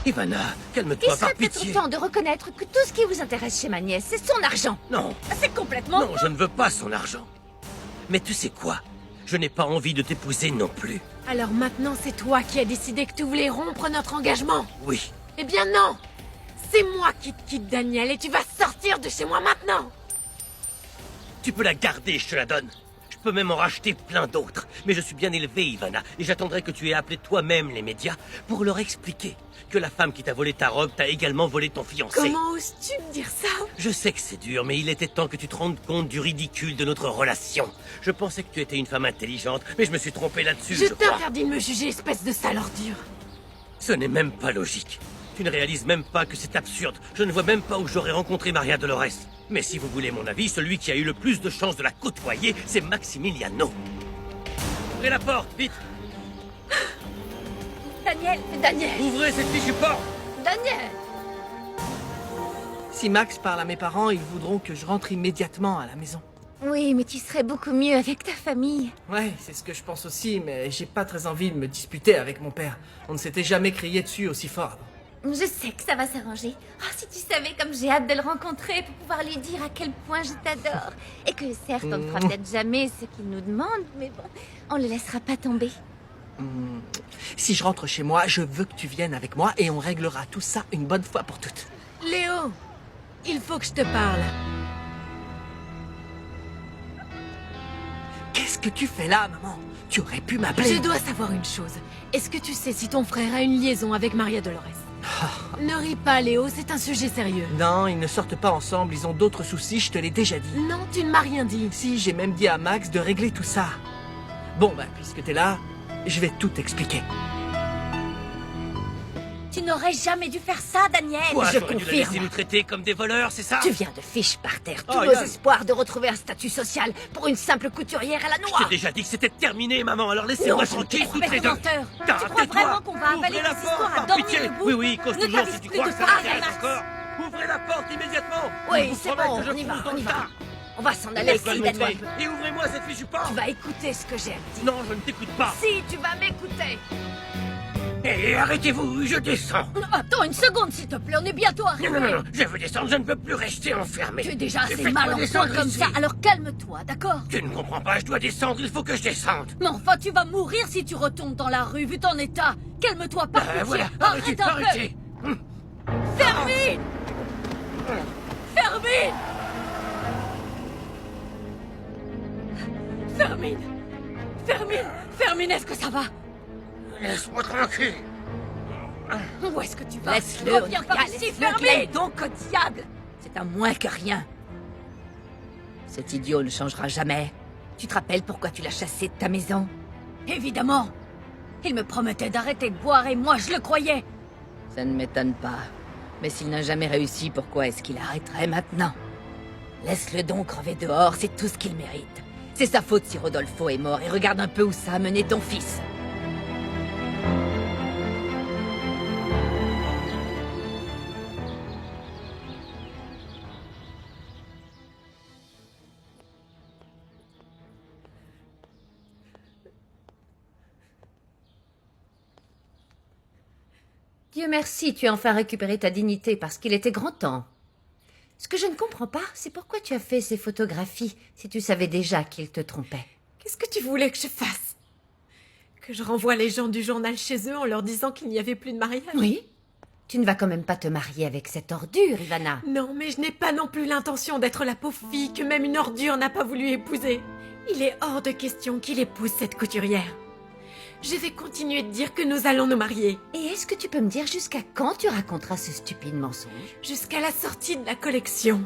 Ivana, Il calme-toi, serait par peut-être pitié. temps de reconnaître que tout ce qui vous intéresse chez ma nièce, c'est son argent. Non, C'est complètement... non, je ne veux pas son argent. Mais tu sais quoi? Je n'ai pas envie de t'épouser non plus. Alors maintenant, c'est toi qui as décidé que tu voulais rompre notre engagement. Oui. Eh bien non! C'est moi qui te quitte, Daniel, et tu vas sortir de chez moi maintenant! Tu peux la garder, je te la donne. Je peux même en racheter plein d'autres. Mais je suis bien élevé, Ivana, et j'attendrai que tu aies appelé toi-même les médias pour leur expliquer que la femme qui t'a volé ta robe t'a également volé ton fiancé. Comment oses-tu me dire ça? Je sais que c'est dur, mais il était temps que tu te rendes compte du ridicule de notre relation. Je pensais que tu étais une femme intelligente, mais je me suis trompé là-dessus, Je je crois. t'interdis de me juger, espèce de sale ordure. Ce n'est même pas logique. Tu ne réalises même pas que c'est absurde. Je ne vois même pas où j'aurais rencontré Maria Dolores. Mais si vous voulez mon avis, celui qui a eu le plus de chances de la côtoyer, c'est Maximiliano. Ouvrez la porte, vite! Daniel, Ouvrez cette fichue porte! Daniel. Si Max parle à mes parents, ils voudront que je rentre immédiatement à la maison. Oui, mais tu serais beaucoup mieux avec ta famille. Ouais, c'est ce que je pense aussi, mais j'ai pas très envie de me disputer avec mon père. On ne s'était jamais crié dessus aussi fort avant. Je sais que ça va s'arranger. Oh, si tu savais comme j'ai hâte de le rencontrer pour pouvoir lui dire à quel point je t'adore. Et que certes, on ne fera peut-être jamais ce qu'il nous demande, mais bon, on le laissera pas tomber. Si je rentre chez moi, je veux que tu viennes avec moi et on réglera tout ça une bonne fois pour toutes. Léo, il faut que je te parle. Qu'est-ce que tu fais là, maman? Tu aurais pu m'appeler. Je dois savoir une chose. Est-ce que tu sais si ton frère a une liaison avec Maria Dolores? Ne ris pas, Léo, c'est un sujet sérieux. Non, ils ne sortent pas ensemble, ils ont d'autres soucis, je te l'ai déjà dit. Non, tu ne m'as rien dit. Si, j'ai même dit à Max de régler tout ça. Bon, bah, puisque t'es là, je vais tout expliquer. Tu n'aurais jamais dû faire ça, Daniel. Quoi, je j'aurais dû la confirme. laisser nous traiter comme des voleurs, c'est ça? Tu viens de fiche par terre tous Oh, nos Yann. espoirs de retrouver un statut social pour une simple couturière à la Je noix. t'ai déjà dit que c'était terminé, maman, alors laissez-moi tranquille toutes les deux. menteur. Tu crois Tais-toi. vraiment qu'on va avaler Ouvrez la cette histoire porte, à par dormir pitié. debout? Oui, oui, cause Ne toujours t'avise si tu plus crois de que ça parler, m'intéresse Max. encore. Ouvrez la porte immédiatement. Oui, Je vous c'est promets bon, que je on y va, fous dans on y le va. tas. On va s'en aller, Laisse-moi si, le Daniel. mettre. Et ouvrez-moi cette fichue porte. Tu vas écouter ce que j'ai à te dire. Non, je ne t'écoute pas. Si, tu vas m'écouter. Et arrêtez-vous, je descends. Attends une seconde, s'il te plaît, on est bientôt arrivé. Non, je veux descendre, je ne peux plus rester enfermé. Tu es déjà assez Faites-moi mal en point descendre comme ici. ça, alors calme-toi, d'accord? Tu ne comprends pas, je dois descendre, il faut que je descende. Mais enfin, tu vas mourir si tu retombes dans la rue, vu ton état. Calme-toi, pas pitié. Voilà, Arrête un peu. arrêtez. Fermine! Fermine! Fermine! Fermine! Fermine, est-ce que ça va? Laisse-moi tranquille. Où est-ce que tu vas? Laisse-le, Reviens par ici, laisse-le qu'il Fermine! aille donc au diable. C'est un moins que rien. Cet idiot ne changera jamais. Tu te rappelles pourquoi tu l'as chassé de ta maison? Évidemment. Il me promettait d'arrêter de boire et moi je le croyais. Ça ne m'étonne pas. Mais s'il n'a jamais réussi, pourquoi est-ce qu'il arrêterait maintenant? Laisse-le donc crever dehors, c'est tout ce qu'il mérite. C'est sa faute si Rodolfo est mort et regarde un peu où ça a mené ton fils. Dieu merci, tu as enfin récupéré ta dignité parce qu'il était grand temps. Ce que je ne comprends pas, c'est pourquoi tu as fait ces photographies si tu savais déjà qu'il te trompait. Qu'est-ce que tu voulais que je fasse? Que je renvoie les gens du journal chez eux en leur disant qu'il n'y avait plus de mariage? Oui? Tu ne vas quand même pas te marier avec cette ordure, Ivana. Non, mais je n'ai pas non plus l'intention d'être la pauvre fille que même une ordure n'a pas voulu épouser. Il est hors de question qu'il épouse cette couturière. Je vais continuer de dire que nous allons nous marier. Et est-ce que tu peux me dire jusqu'à quand tu raconteras ce stupide mensonge? Jusqu'à la sortie de la collection.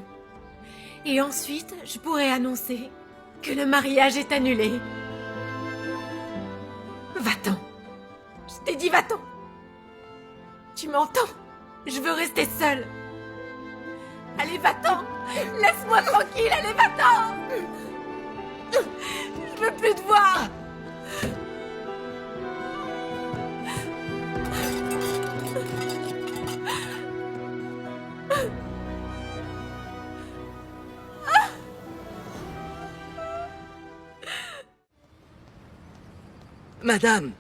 Et ensuite, je pourrai annoncer que le mariage est annulé. Va-t'en. Je t'ai dit va-t'en. Tu m'entends? Je veux rester seule. Allez, va-t'en. Laisse-moi tranquille, allez, va-t'en. Je veux plus te voir. Madame,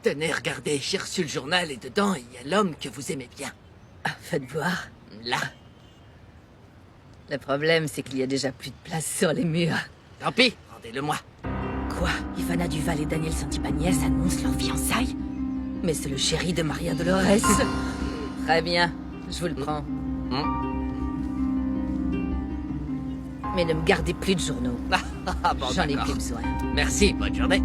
Tenez, regardez, j'ai reçu le journal et dedans, il y a l'homme que vous aimez bien. Ah, faites voir. Là. Le problème, c'est qu'il y a déjà plus de place sur les murs. Tant pis, rendez-le-moi. Quoi? Ivana Duval et Daniel Santibaniès annoncent leur fiançailles? Mais c'est le chéri de Maria Dolores. Très bien, je vous le prends. Mais ne me gardez plus de journaux. Bon, J'en ai d'accord. plus besoin. Merci, bonne journée.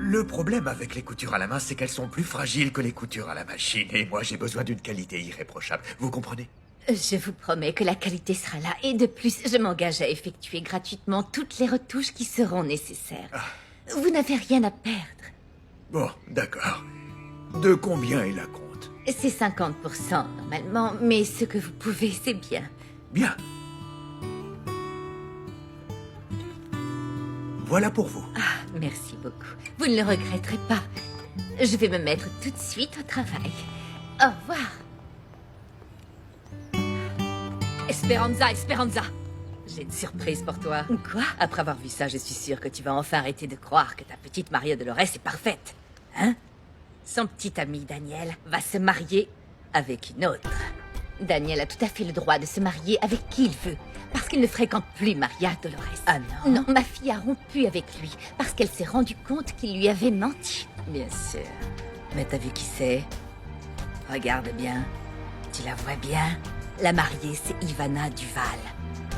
Le problème avec les coutures à la main, c'est qu'elles sont plus fragiles que les coutures à la machine. Et moi, j'ai besoin d'une qualité irréprochable. Vous comprenez? Je vous promets que la qualité sera là. Et de plus, je m'engage à effectuer gratuitement toutes les retouches qui seront nécessaires. Vous n'avez rien à perdre. Bon, d'accord. De combien est la compte? C'est 50% normalement, mais ce que vous pouvez, c'est bien. Bien. Voilà pour vous. Ah, merci beaucoup. Vous ne le regretterez pas. Je vais me mettre tout de suite au travail. Au revoir. Esperanza, Esperanza. J'ai une surprise pour toi. Quoi? Après avoir vu ça, je suis sûre que tu vas enfin arrêter de croire que ta petite Maria Dolores est parfaite. Hein? Son petit ami Daniel va se marier avec une autre. Daniel a tout à fait le droit de se marier avec qui il veut, parce qu'il ne fréquente plus Maria Dolores. Ah non? Non, ma fille a rompu avec lui, parce qu'elle s'est rendue compte qu'il lui avait menti. Bien sûr. Mais t'as vu qui c'est? Regarde bien. Tu la vois bien? La mariée, c'est Ivana Duval.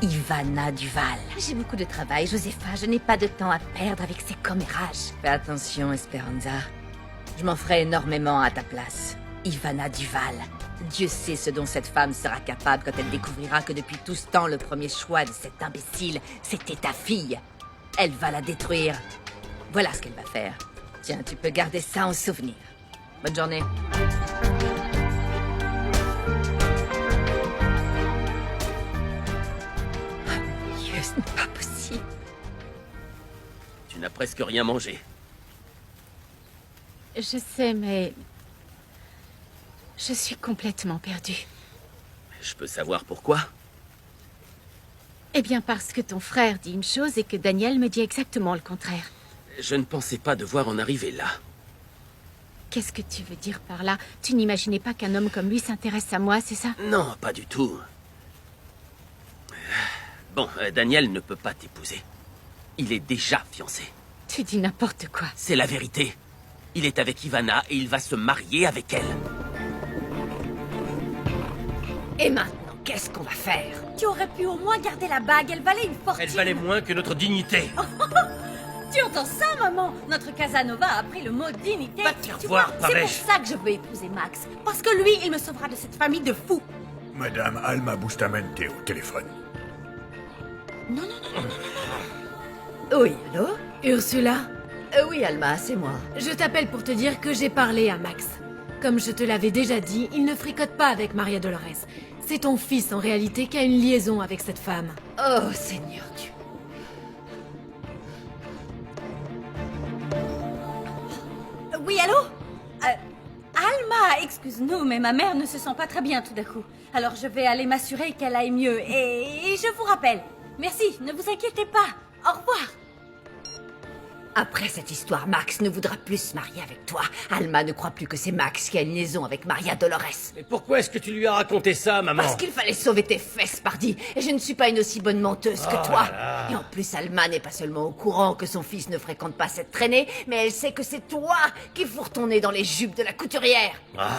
Ivana Duval. J'ai beaucoup de travail, Josepha. Je n'ai pas de temps à perdre avec ces commérages. Fais attention, Esperanza. Je m'en ferai énormément à ta place. Ivana Duval. Dieu sait ce dont cette femme sera capable quand elle découvrira que depuis tout ce temps, le premier choix de cet imbécile, c'était ta fille. Elle va la détruire. Voilà ce qu'elle va faire. Tiens, tu peux garder ça en souvenir. Bonne journée. Oh mon Dieu, ce n'est pas possible. Tu n'as presque rien mangé. Je sais, mais... Je suis complètement perdue. Je peux savoir pourquoi? Eh bien, parce que ton frère dit une chose et que Daniel me dit exactement le contraire. Je ne pensais pas devoir en arriver là. Qu'est-ce que tu veux dire par là? Tu n'imaginais pas qu'un homme comme lui s'intéresse à moi, c'est ça? Non, pas du tout. Bon, Daniel ne peut pas t'épouser. Il est déjà fiancé. Tu dis n'importe quoi. C'est la vérité. Il est avec Ivana et il va se marier avec elle. Et maintenant, qu'est-ce qu'on va faire? Tu aurais pu au moins garder la bague, elle valait une fortune. Elle valait moins que notre dignité. Tu entends ça, maman? Notre Casanova a pris le mot dignité. Va te faire Tu voir, vois, c'est pour Pavèche. ça que je veux épouser Max. Parce que lui, il me sauvera de cette famille de fous. Madame Alma Bustamante au téléphone. Oui, allô? Ursula, Oui, Alma, c'est moi. je t'appelle pour te dire que j'ai parlé à Max. Comme je te l'avais déjà dit, il ne fricote pas avec Maria Dolores. C'est ton fils, en réalité, qui a une liaison avec cette femme. Oh, Seigneur Dieu. Oui, allô? Alma, excuse-nous, mais ma mère ne se sent pas très bien tout d'un coup. Alors je vais aller m'assurer qu'elle aille mieux. Et je vous rappelle. Merci, ne vous inquiétez pas. Au revoir. Après cette histoire, Max ne voudra plus se marier avec toi. Alma ne croit plus que c'est Max qui a une liaison avec Maria Dolores. Mais pourquoi est-ce que tu lui as raconté ça, maman? Parce qu'il fallait sauver tes fesses, pardi. Et je ne suis pas une aussi bonne menteuse que toi. Et en plus, Alma n'est pas seulement au courant que son fils ne fréquente pas cette traînée, mais elle sait que c'est toi qui fourre ton nez dans les jupes de la couturière.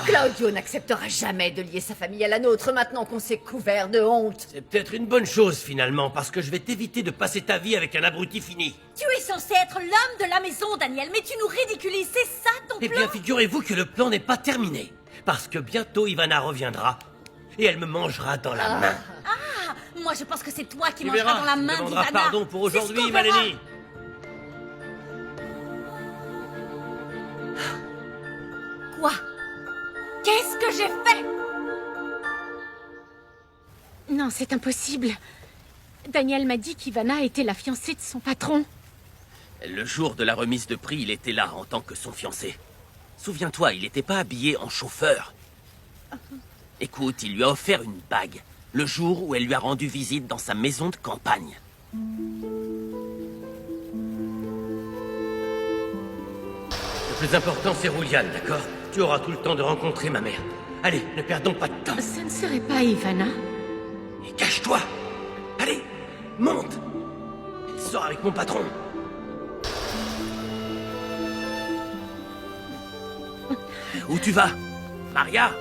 Claudio n'acceptera jamais de lier sa famille à la nôtre maintenant qu'on s'est couvert de honte. C'est peut-être une bonne chose, finalement, parce que je vais t'éviter de passer ta vie avec un abruti fini. Tu es censé être l'homme de la maison, Daniel, mais tu nous ridiculises. C'est ça ton Eh plan? bien, figurez-vous que le plan n'est pas terminé. Parce que bientôt, Ivana reviendra. Et elle me mangera dans la main. Ah, moi je pense que c'est toi qui Tu mangeras verras, dans la tu main demanderas d'Ivana. pardon pour C'est ce aujourd'hui, qu'on verra. Maleni. Quoi? Qu'est-ce que j'ai fait? Non, c'est impossible. Daniel m'a dit qu'Ivana était la fiancée de son patron. Le jour de la remise de prix, il était là en tant que son fiancé. Souviens-toi, il n'était pas habillé en chauffeur. Écoute, il lui a offert une bague, le jour où elle lui a rendu visite dans sa maison de campagne. plus important, c'est Rouliane, d'accord? Tu auras tout le temps de rencontrer ma mère. Allez, ne perdons pas de temps. Ce ne serait pas Ivana? Et cache-toi! Allez, monte! Sors avec mon patron. Où tu vas? Maria?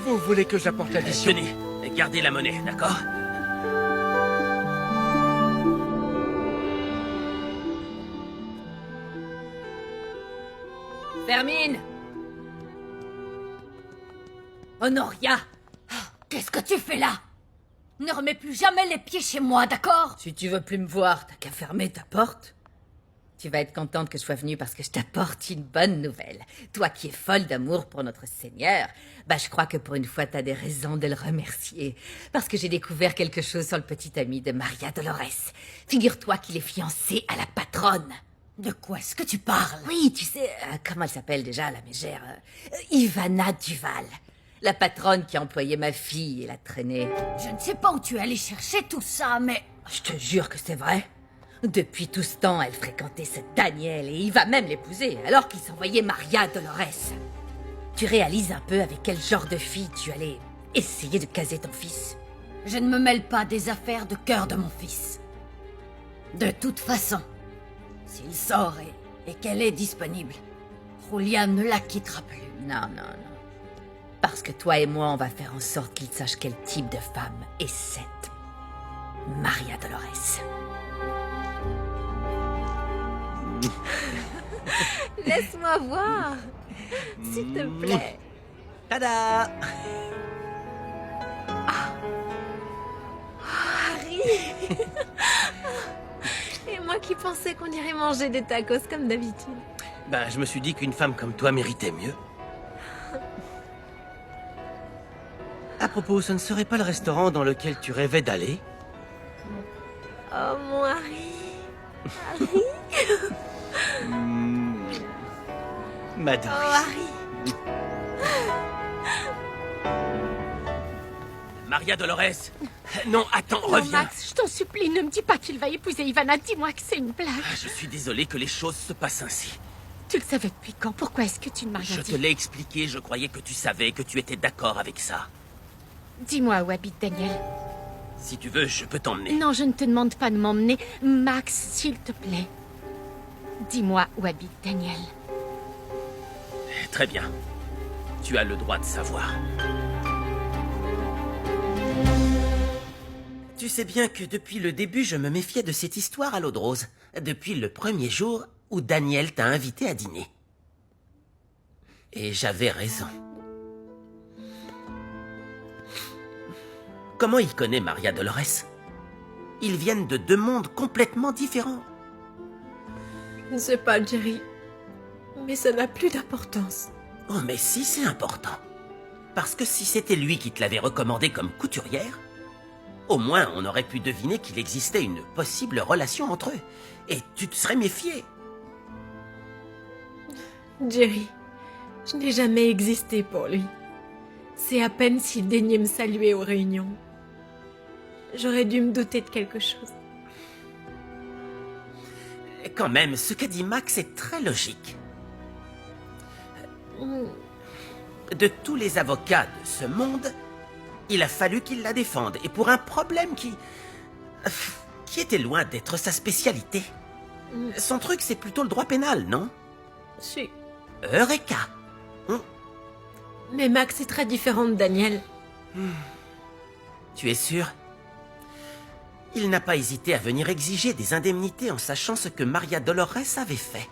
Vous voulez que j'apporte l'addition? Tenez, gardez la monnaie, d'accord? Fermine! Honoria! Qu'est-ce que tu fais là? Ne remets plus jamais les pieds chez moi, d'accord? Si tu veux plus me voir, t'as qu'à fermer ta porte. Tu vas être contente que je sois venue parce que je t'apporte une bonne nouvelle. Toi qui es folle d'amour pour notre Seigneur, je crois que pour une fois t'as des raisons de le remercier. Parce que j'ai découvert quelque chose sur le petit ami de Maria Dolores. Figure-toi qu'il est fiancé à la patronne. De quoi est-ce que tu parles? Oui, tu sais, comment elle s'appelle déjà, la mégère? Ivana Duval. La patronne qui employait ma fille et la traînée. Je ne sais pas où tu es allé chercher tout ça, mais... Je te jure que c'est vrai. Depuis tout ce temps, elle fréquentait ce Daniel et il va même l'épouser, alors qu'il s'envoyait Maria Dolores. Tu réalises un peu avec quel genre de fille tu allais essayer de caser ton fils? Je ne me mêle pas des affaires de cœur de mon fils. De toute façon, s'il sort et qu'elle est disponible, Julia ne la quittera plus. Non, non, non. Parce que toi et moi, on va faire en sorte qu'il sache quel type de femme est cette Maria Dolores. Laisse-moi voir. S'il te plaît. Tada! Harry. Et moi qui pensais qu'on irait manger des tacos comme d'habitude. Je me suis dit qu'une femme comme toi méritait mieux. À propos, ce ne serait pas le restaurant dans lequel tu rêvais d'aller? Oh mon Harry. Ma Oh Doris. Harry. Maria Dolores. Non, attends, Non, reviens. Max, je t'en supplie, ne me dis pas qu'il va épouser Ivana. Dis-moi que c'est une blague. Je suis désolé que les choses se passent ainsi. Tu le savais depuis quand? Pourquoi est-ce que tu ne m'as rien Je te dit? l'ai expliqué, je croyais que tu savais, que tu étais d'accord avec ça. Dis-moi où habite Daniel. Si tu veux, je peux t'emmener. Non, je ne te demande pas de m'emmener. Max, s'il te plaît. Dis-moi où habite Daniel. Très bien. Tu as le droit de savoir. Tu sais bien que depuis le début, je me méfiais de cette histoire à l'eau de rose. Depuis le premier jour où Daniel t'a invité à dîner. Et j'avais raison. Comment il connaît Maria Dolores? Ils viennent de deux mondes complètement différents. Je ne sais pas, Jerry. Mais ça n'a plus d'importance. Oh, mais si, c'est important. Parce que si c'était lui qui te l'avait recommandé comme couturière, au moins on aurait pu deviner qu'il existait une possible relation entre eux. Et tu te serais méfié. Jerry, je n'ai jamais existé pour lui. C'est à peine s'il daignait me saluer aux réunions. J'aurais dû me douter de quelque chose. Quand même, ce qu'a dit Max est très logique. De tous les avocats de ce monde, il a fallu qu'il la défende. Et pour un problème qui était loin d'être sa spécialité. Son truc, c'est plutôt le droit pénal, non? Si. Eureka! Mais Max est très différent de Daniel. Tu es sûr? Il n'a pas hésité à venir exiger des indemnités en sachant ce que Maria Dolores avait fait.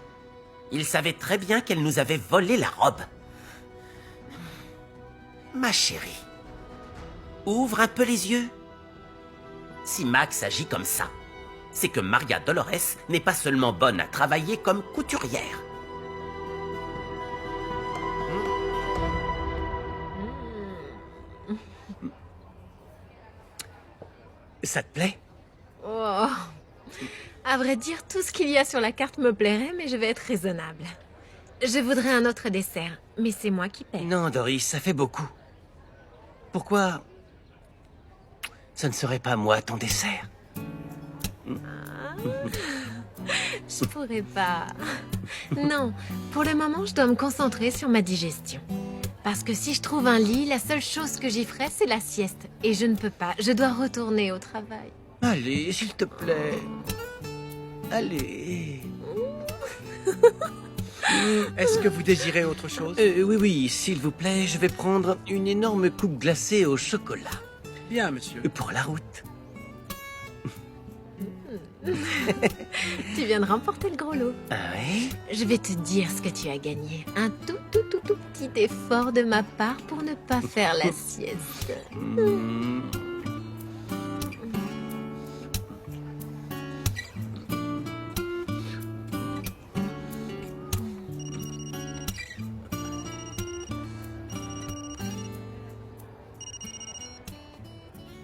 Il savait très bien qu'elle nous avait volé la robe. Ma chérie, ouvre un peu les yeux. Si Max agit comme ça, c'est que Maria Dolores n'est pas seulement bonne à travailler comme couturière. Ça te plaît? Oh. À vrai dire, tout ce qu'il y a sur la carte me plairait, mais je vais être raisonnable. Je voudrais un autre dessert, mais c'est moi qui paie. Non, Doris, ça fait beaucoup. Pourquoi ce ne serait pas moi ton dessert? Je pourrais pas. Non, pour le moment, je dois me concentrer sur ma digestion. Parce que si je trouve un lit, la seule chose que j'y ferai, c'est la sieste. Et je ne peux pas, je dois retourner au travail. Allez, s'il te plaît. Allez. Est-ce que vous désirez autre chose? Oui, oui, s'il vous plaît, je vais prendre une énorme coupe glacée au chocolat. Bien, monsieur. Pour la route. Tu viens de remporter le gros lot. Ah oui? Je vais te dire ce que tu as gagné. Un tout petit effort de ma part pour ne pas faire la sieste.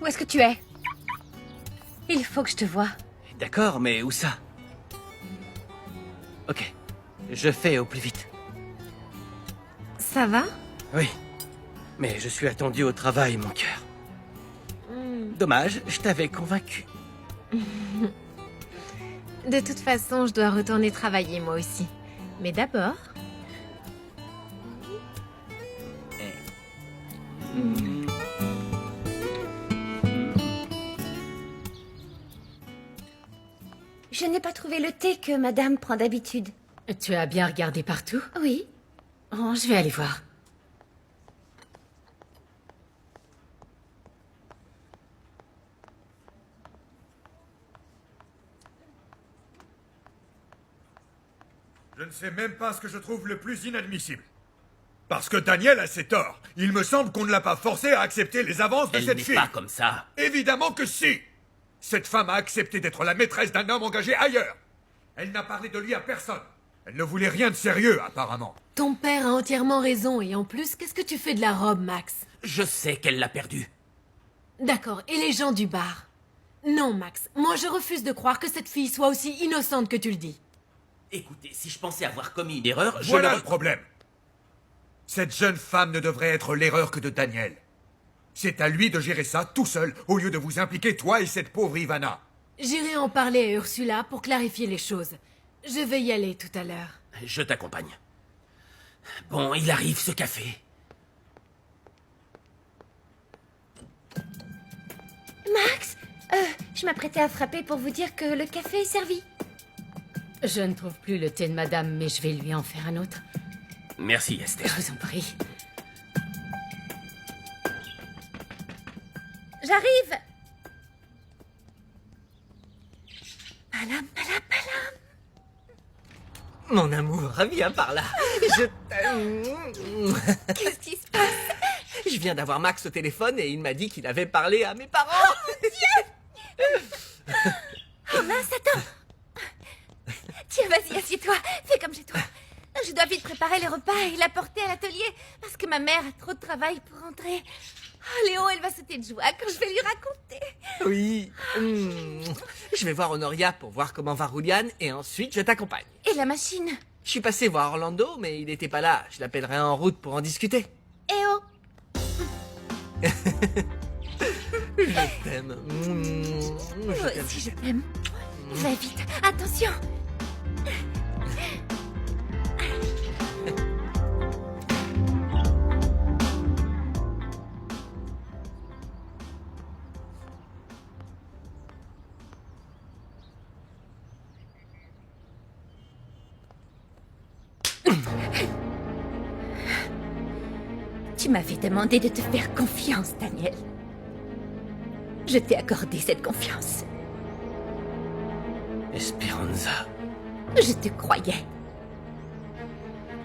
Où est-ce que tu es? Il faut que je te voie. D'accord, mais où ça? Ok, je fais au plus vite. Ça va? Oui, mais je suis attendu au travail, mon cœur. Dommage, je t'avais convaincu. De toute façon, je dois retourner travailler moi aussi. Mais d'abord... Je n'ai pas trouvé le thé que madame prend d'habitude. Tu as bien regardé partout? Oui. Oh, je vais aller voir. Je ne sais même pas ce que je trouve le plus inadmissible. Parce que Daniel a ses torts. Il me semble qu'on ne l'a pas forcé à accepter les avances de Elle cette n'est fille. pas comme ça. Évidemment que si. Cette femme a accepté d'être la maîtresse d'un homme engagé ailleurs. Elle n'a parlé de lui à personne. Elle ne voulait rien de sérieux, apparemment. Ton père a entièrement raison, et en plus, qu'est-ce que tu fais de la robe, Max? Je sais qu'elle l'a perdue. D'accord, et les gens du bar? Non, Max, moi je refuse de croire que cette fille soit aussi innocente que tu le dis. Écoutez, si je pensais avoir commis une erreur, je Voilà n'aurais- le problème. Cette jeune femme ne devrait être l'erreur que de Daniel. C'est à lui de gérer ça tout seul, au lieu de vous impliquer, toi et cette pauvre Ivana. J'irai en parler à Ursula pour clarifier les choses. Je vais y aller tout à l'heure. Je t'accompagne. Bon, il arrive, ce café. Max, je m'apprêtais à frapper pour vous dire que le café est servi. Je ne trouve plus le thé de madame, mais je vais lui en faire un autre. Merci, Esther. Je vous en prie. J'arrive. Palam, palam, palam. Mon amour, viens par là. Je t'aime. Qu'est-ce qui se passe? Je viens d'avoir Max au téléphone et il m'a dit qu'il avait parlé à mes parents. Oh mince, attends. Tiens, vas-y, assieds-toi. Fais comme chez toi. Je dois vite préparer les repas et l'apporter à l'atelier parce que ma mère a trop de travail pour rentrer. Oh, Léon, elle va sauter de joie quand je vais lui raconter. Oui. Je vais voir Honoria pour voir comment va Rouliane et ensuite je t'accompagne. Et la machine? Je suis passé voir Orlando, mais il n'était pas là. Je l'appellerai en route pour en discuter. Eh oh. Je t'aime. Moi aussi, je t'aime. Va vite. Attention. Tu m'avais demandé de te faire confiance, Daniel. Je t'ai accordé cette confiance. Esperanza. Je te croyais.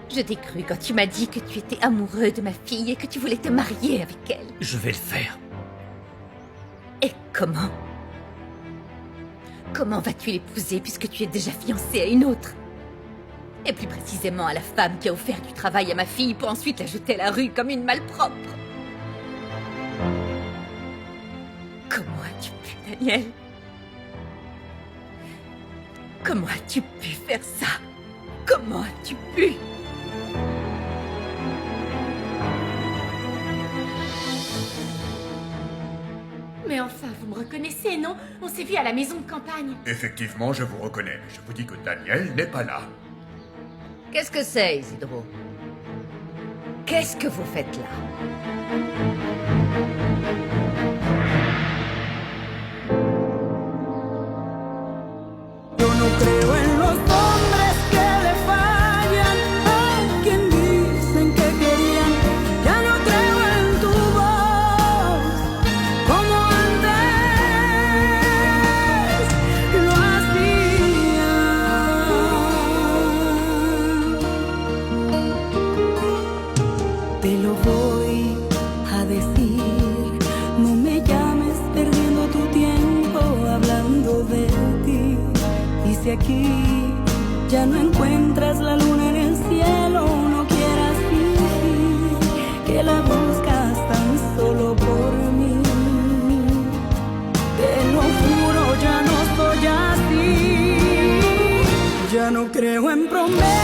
Je t'ai cru quand tu m'as dit que tu étais amoureux de ma fille et que tu voulais te marier avec elle. Je vais le faire. Et comment? Comment vas-tu l'épouser puisque tu es déjà fiancé à une autre? Et plus précisément à la femme qui a offert du travail à ma fille pour ensuite la jeter à la rue comme une malpropre. Comment as-tu pu, Daniel? Comment as-tu pu faire ça? Comment as-tu pu? Mais enfin, vous me reconnaissez, non? On s'est vu à la maison de campagne. Effectivement, je vous reconnais. Je vous dis que Daniel n'est pas là. Qu'est-ce que c'est, Isidro? Qu'est-ce que vous faites là? Yo no creo en los hombres que le fallan a quien dicen que querían. Ya no creo en tu voz como antes lo hacía. Te lo voy a decir, no me llames perdiendo tu tiempo hablando de ti. Y si aquí ya no encuentras la luna en el cielo, no quieras fingir que la buscas tan solo por mí. Te lo juro, ya no soy así. Ya no creo en promesas.